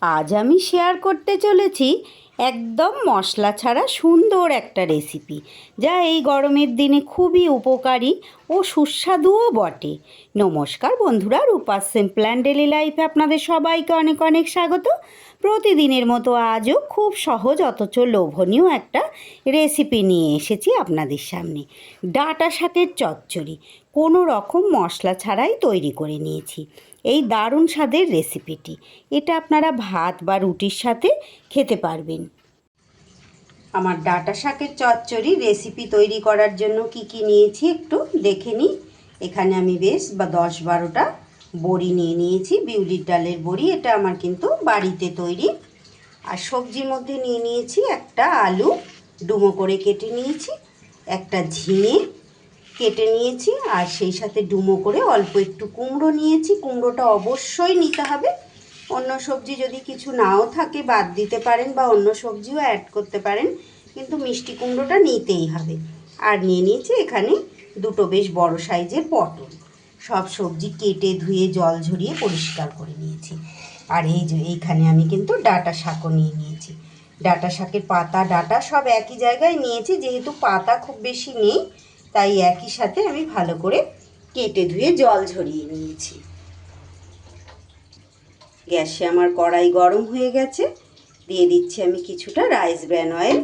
আজ আমি শেয়ার করতে চলেছি একদম মশলা ছাড়া সুন্দর একটা রেসিপি, যা এই গরমের দিনে খুবই উপকারী ও সুস্বাদুও বটে। নমস্কার বন্ধুরা, রূপাস সিম্পল অ্যান্ড ডেলি লাইফে আপনাদের সবাইকে অনেক অনেক স্বাগত। প্রতিদিনের মতো আজও খুব সহজ অথচ লোভনীয় একটা রেসিপি নিয়ে এসেছি আপনাদের সামনে। ডাঁটা শাকের চচ্চড়ি কোনো রকম মশলা ছাড়াই তৈরি করে নিয়েছি এই দারুণ স্বাদের রেসিপিটি। এটা আপনারা ভাত বা রুটির সাথে খেতে পারবেন। আমার ডাঁটা শাকের চচ্চড়ি রেসিপি তৈরি করার জন্য কি কি নিয়েছি একটু দেখে নিই। এখানে আমি বেশ 10-12টা বড়ি নিয়ে নিয়েছি, বিউলির ডালের বড়ি। এটা আমার কিন্তু বাড়িতে তৈরি। আর সবজির মধ্যে নিয়ে নিয়েছি একটা আলু ডুমো করে কেটে নিয়েছি, একটা ঝিঙে কেটে নিয়েছি, আর সেই সাথে ডুমো করে অল্প একটু কুমড়ো নিয়েছি। কুমড়োটা অবশ্যই নিতে হবে। অন্য সবজি যদি কিছু নাও থাকে বাদ দিতে পারেন বা অন্য সবজিও অ্যাড করতে পারেন, কিন্তু মিষ্টি কুমড়োটা নিতেই হবে। আর নিয়ে নিয়েছি এখানে দুটো বেশ বড় সাইজের পটল। সব সবজি কেটে ধুয়ে জল ঝরিয়ে পরিষ্কার করে নিয়েছি। আর এইখানে আমি কিন্তু ডাঁটা শাকও নিয়ে নিয়েছি। ডাঁটা শাকের পাতা ডাঁটা সব একই জায়গায় নিয়েছি, যেহেতু পাতা খুব বেশি নেই তাই একই সাথে আমি ভালো করে কেটে ধুয়ে জল ঝরিয়ে নিয়েছি। গ্যাসে আমার কড়াই গরম হয়ে গেছে, দিয়ে দিচ্ছি আমি কিছুটা রাইস ব্র্যান অয়েল।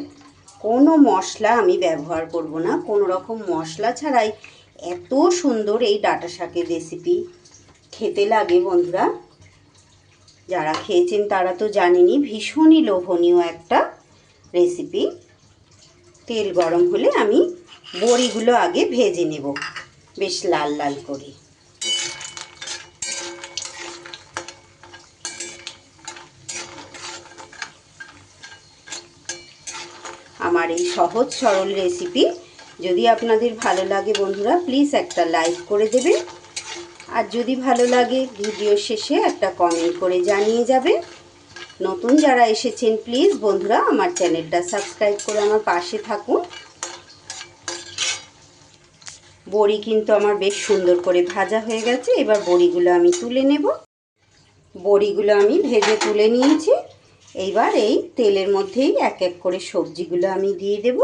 কোনো মশলা আমি ব্যবহার করব না, কোনো রকম মশলা ছাড়াই এত সুন্দর এই ডাঁটা শাকের রেসিপি খেতে লাগে বন্ধুরা। যারা খেয়েছেন তারা তো জানেনই, ভীষণই লোভনীয় একটা রেসিপি। তেল গরম হলে আমি বড়িগুলো আগে ভেজে নেব বেশ লাল লাল করে। আমার এই সহজ সরল রেসিপি যদি আপনাদের ভালো লাগে বন্ধুরা, প্লিজ একটা লাইক করে দেবেন। আর যদি ভালো লাগে ভিডিও শেষে একটা কমেন্ট করে জানিয়ে যাবে। নতুন যারা এসেছেন প্লিজ বন্ধুরা আমার চ্যানেলটা সাবস্ক্রাইব করে আমার পাশে থাকুন। বড়ি কিন্তু আমার বেশ সুন্দর করে ভাজা হয়ে গেছে। এবার বড়িগুলো আমি তুলে নেব। বড়িগুলো আমি ভেজে তুলে নিয়েছি। এইবার এই তেলের মধ্যেই এক এক করে সবজিগুলো আমি দিয়ে দেব।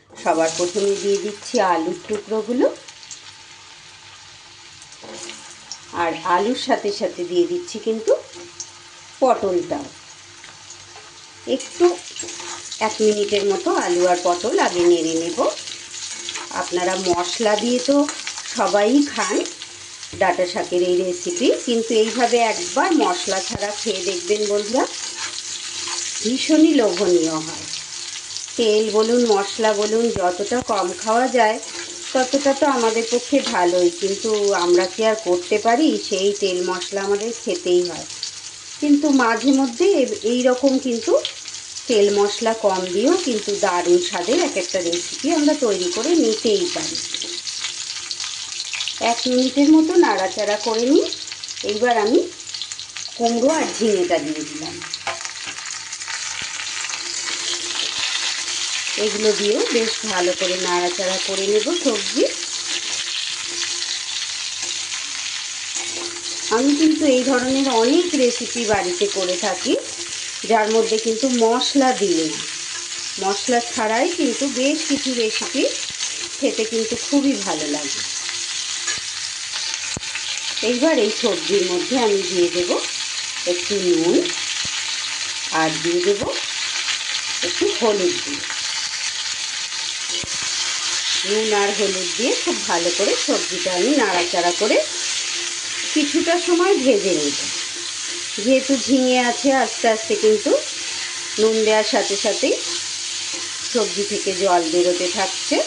সবার প্রথমে দিয়ে দিচ্ছি আলুর টুকরোগুলো, আর আলুর সাথে সাথে দিয়ে দিচ্ছি কিন্তু পটলটাও। একটু 1 মিনিটের মতো আলু আর পটল আগে নেড়ে নেব। আপনারা মশলা দিয়ে তো সবাই খান ডাঁটা শাকের এই রেসিপি, কিন্তু এইভাবে একবার মশলা ছাড়া খেয়ে দেখবেন বন্ধুরা, ভীষণই লোভনীয় হয়। তেল বলুন মশলা বলুন যতটা কম খাওয়া যায় ততটা তো আমাদের পক্ষে ভালোই, কিন্তু আমরা কি আর করতে পারি? সেই তেল মশলা আমাদের খেতেই হয়। কিন্তু মাঝে মধ্যে এই রকম কিন্তু তেল মশলা কম দিয়েও কিন্তু দারুণ স্বাদের এক একটা রেসিপি আমরা তৈরি করে নিতেই পারি। 1 মিনিটের মতো নাড়াচাড়া করে নিই। এইবার আমি কুমড়ো আর ঝিঙেটা দিয়ে দিলাম। এগুলো দিয়েও বেশ ভালো করে নাড়াচাড়া করে নেব সবজি। আমি কিন্তু এই ধরনের অনেক রেসিপি বাড়িতে করে থাকি, যার মধ্যে কিন্তু মশলা দিয়ে না, মশলা ছাড়াই কিন্তু বেশ কিছু রেসিপি খেতে কিন্তু খুবই ভালো লাগে। এইবার এই সবজির মধ্যে আমি দিয়ে দেব একটু নুন, আর দিয়ে দেব একটু হলুদ দিয়ে। নুন আর হলুদ দিয়ে খুব ভালো করে সবজিটা আমি নাড়াচাড়া করে কিছুটা সময় ভেজে নেব। যেহেতু ঝিঙে আছে, আস্তে আস্তে কিন্তু নুন দেওয়ার সাথে সাথেই সবজি থেকে জল বেরোতে থাকছে।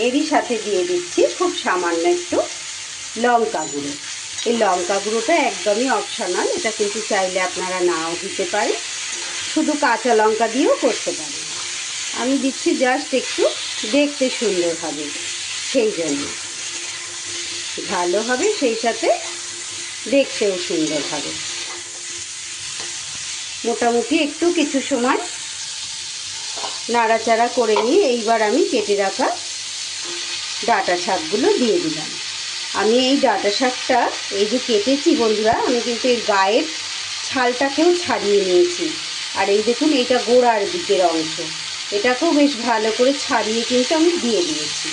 এরই সাথে দিয়ে দিচ্ছি খুব সামান্য একটু লঙ্কা গুঁড়ো। এই লঙ্কা গুঁড়োটা একদমই অপশনাল, এটা কিন্তু চাইলে আপনারা নাও দিতে পারেন, শুধু কাঁচা লঙ্কা দিয়েও করতে পারেন। আমি দিচ্ছি জাস্ট একটু দেখতে সুন্দর হবে সেই জন্য। ভালো হবে সেই সাথে দেখতেও সুন্দর হবে। মোটামুটি একটু কিছু সময় নাড়াচাড়া করে নিয়ে এইবার আমি কেটে রাখা ডাঁটা শাকগুলো দিয়ে দিলাম। আমি এই ডাঁটা শাকটা এই যে কেটেছি বন্ধুরা, আমি কিন্তু এর গায়ের ছালটাকেও ছাড়িয়ে নিয়েছি। আর এই দেখুন, এইটা গোড়ার দিকের অংশ, এটাকেও বেশ ভালো করে ছাড়িয়ে কিন্তু আমি দিয়ে দিয়েছি।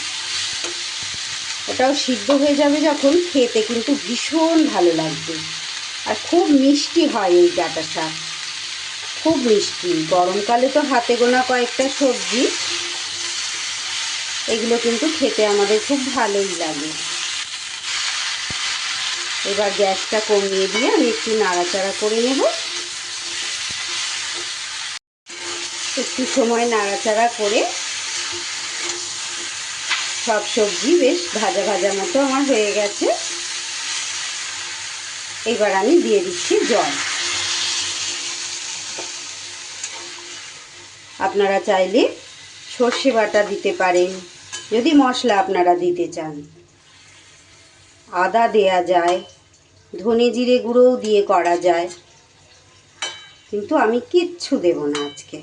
ওটাও সিদ্ধ হয়ে যাবে যখন, খেতে কিন্তু ভীষণ ভালো লাগবে। আর খুব মিষ্টি হয় এই ডাঁটা শাক, খুব মিষ্টি। গরমকালে তো হাতে গোনা কয়েকটা সবজি, এগুলো কিন্তু খেতে আমাদের খুব ভালোই লাগে। এবার গ্যাসটা কমিয়ে দিয়ে আমি একটু নাড়াচাড়া করে নেব। একটু সময় নাড়াচাড়া করে সব সবজি বেশ ভাজা ভাজা মতো আমার হয়ে গেছে। এবার আমি দিয়ে দিচ্ছি জল। আপনারা চাইলে সর্ষে বাটা দিতে পারেন, যদি মশলা আপনারা দিতে চান। আদা দেয়া যায়, ধনে জিরে গুঁড়োও দিয়ে করা যায়, কিন্তু আমি কিচ্ছু দেব না আজকে।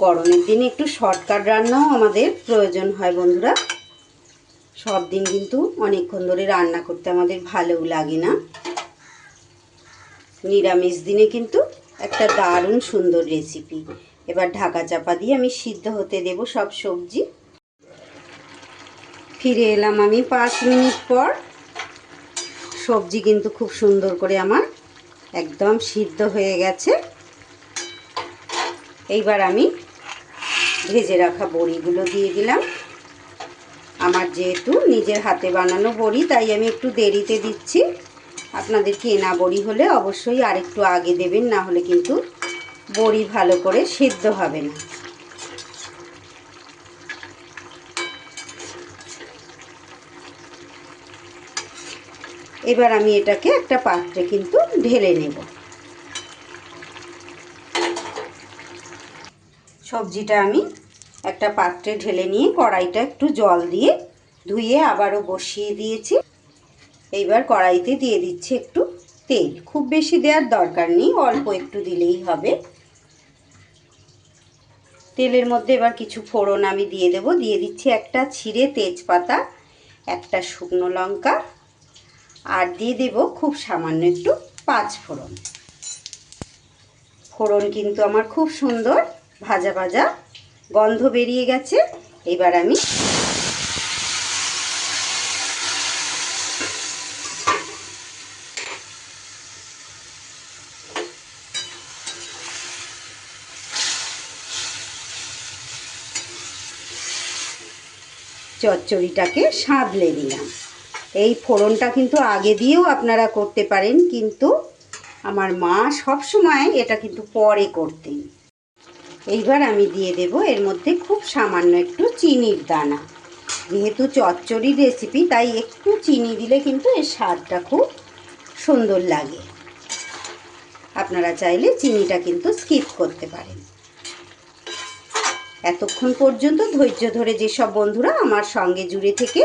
গরমের দিনে একটু শর্টকাট রান্নাও আমাদের প্রয়োজন হয় বন্ধুরা। সব দিন কিন্তু অনেকক্ষণ ধরে রান্না করতে আমাদের ভালোও লাগে না। নিরামিষ দিনে কিন্তু একটা দারুণ সুন্দর রেসিপি। এবার ঢাকা চাপা দিয়ে আমি সিদ্ধ হতে দেব সব সবজি। ফিরে এলাম আমি 5 মিনিট পর। সবজি কিন্তু খুব সুন্দর করে আমার একদম সিদ্ধ হয়ে গেছে। এইবার আমি ভেজে রাখা বড়িগুলো দিয়ে দিলাম। আমার যেহেতু নিজের হাতে বানানো বড়ি, তাই আমি একটু দেরিতে দিচ্ছি। আপনাদের কেনা বড়ি হলে অবশ্যই আরেকটু আগে দেবেন, না হলে কিন্তু বড়ি ভালো করে সিদ্ধ হবে না। এবার আমি এটাকে একটা পাত্রে কিন্তু ঢেলে নেব। সবজিটা আমি একটা পাত্রে ঢেলে নিয়ে কড়াইটা একটু জল দিয়ে ধুয়ে আবারও বসিয়ে দিয়েছি। এইবার কড়াইতে দিয়ে দিচ্ছি একটু তেল। খুব বেশি দেওয়ার দরকার নেই, অল্প একটু দিলেই হবে। তেলের মধ্যে এবার কিছু ফোড়ন আমি দিয়ে দেব। দিয়ে দিচ্ছি একটা ছিঁড়ে তেজপাতা, একটা শুকনো লঙ্কা, আর দিয়ে দেব খুব সামান্য একটু 5 ফোড়ন। ফোড়ন কিন্তু আমার খুব সুন্দর ভাজা ভাজা গন্ধ বেরিয়ে গেছে। এবার আমি চচ্চড়িটাকে সাঁতলে দিলাম। এই ফোড়নটা কিন্তু আগে দিয়েও আপনারা করতে পারেন, কিন্তু আমার মা সব সময় এটা কিন্তু পরে করতেন। এইবার আমি দিয়ে দেব এর মধ্যে খুব সামান্য একটু চিনির দানা। যেহেতু চচ্চড়ির রেসিপি, তাই একটু চিনি দিলে কিন্তু এর স্বাদটা খুব সুন্দর লাগে। আপনারা চাইলে চিনিটা কিন্তু স্কিপ করতে পারেন। এতক্ষণ পর্যন্ত ধৈর্য ধরে যেসব বন্ধুরা আমার সঙ্গে জুড়ে থেকে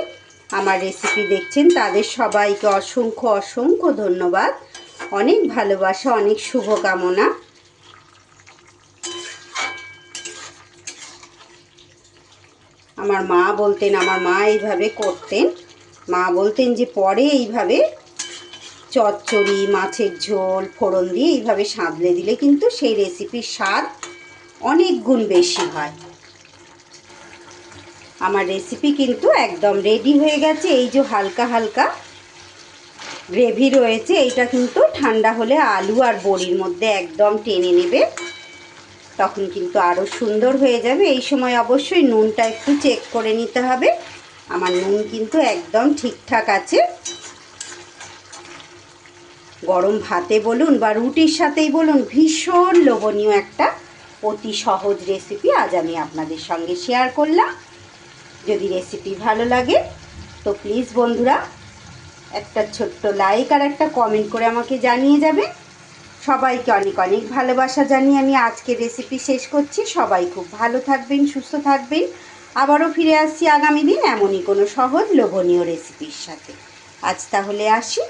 আমার রেসিপি দেখছেন, তাদের সবাইকে অসংখ্য অসংখ্য ধন্যবাদ। অনেক ভালোবাসা, অনেক শুভকামনা। আমার মা বলতেন, আমার মা এইভাবে করতেন। মা বলতেন যে পরে এইভাবে চচ্চড়ি, মাছের ঝোল ফোড়ন দিয়ে এইভাবে সাঁতলে দিলে কিন্তু সেই রেসিপির স্বাদ অনেক গুণ বেশি হয়। আমার রেসিপি কিন্তু একদম রেডি হয়ে গেছে। এই যে হালকা হালকা গ্রেভি রয়েছে, এইটা কিন্তু ঠান্ডা হলে আলু আর বড়ির মধ্যে একদম টেনে নেবে, তখন কিন্তু আরও সুন্দর হয়ে যাবে। এই সময় অবশ্যই নুনটা একটু চেক করে নিতে হবে। আমার নুন কিন্তু একদম ঠিকঠাক আছে। গরম ভাতে বলুন বা রুটির সাথেই বলুন, ভীষণ লোভনীয় একটা অতি সহজ রেসিপি আজ আমি আপনাদের সঙ্গে শেয়ার করলাম। যদি রেসিপি ভালো লাগে তো প্লিজ বন্ধুরা একটা ছোট্ট লাইক আর একটা কমেন্ট করে আমাকে জানিয়ে যাবে। সবাইকে অনেক অনেক ভালোবাসা জানিয়ে আমি আজকের রেসিপি শেষ করছি। সবাই খুব ভালো থাকবেন, সুস্থ থাকবেন। আবারও ফিরে আসছি আগামী দিন এমনই কোনো সহজ লোভনীয় রেসিপির সাথে। আজ তাহলে আসি।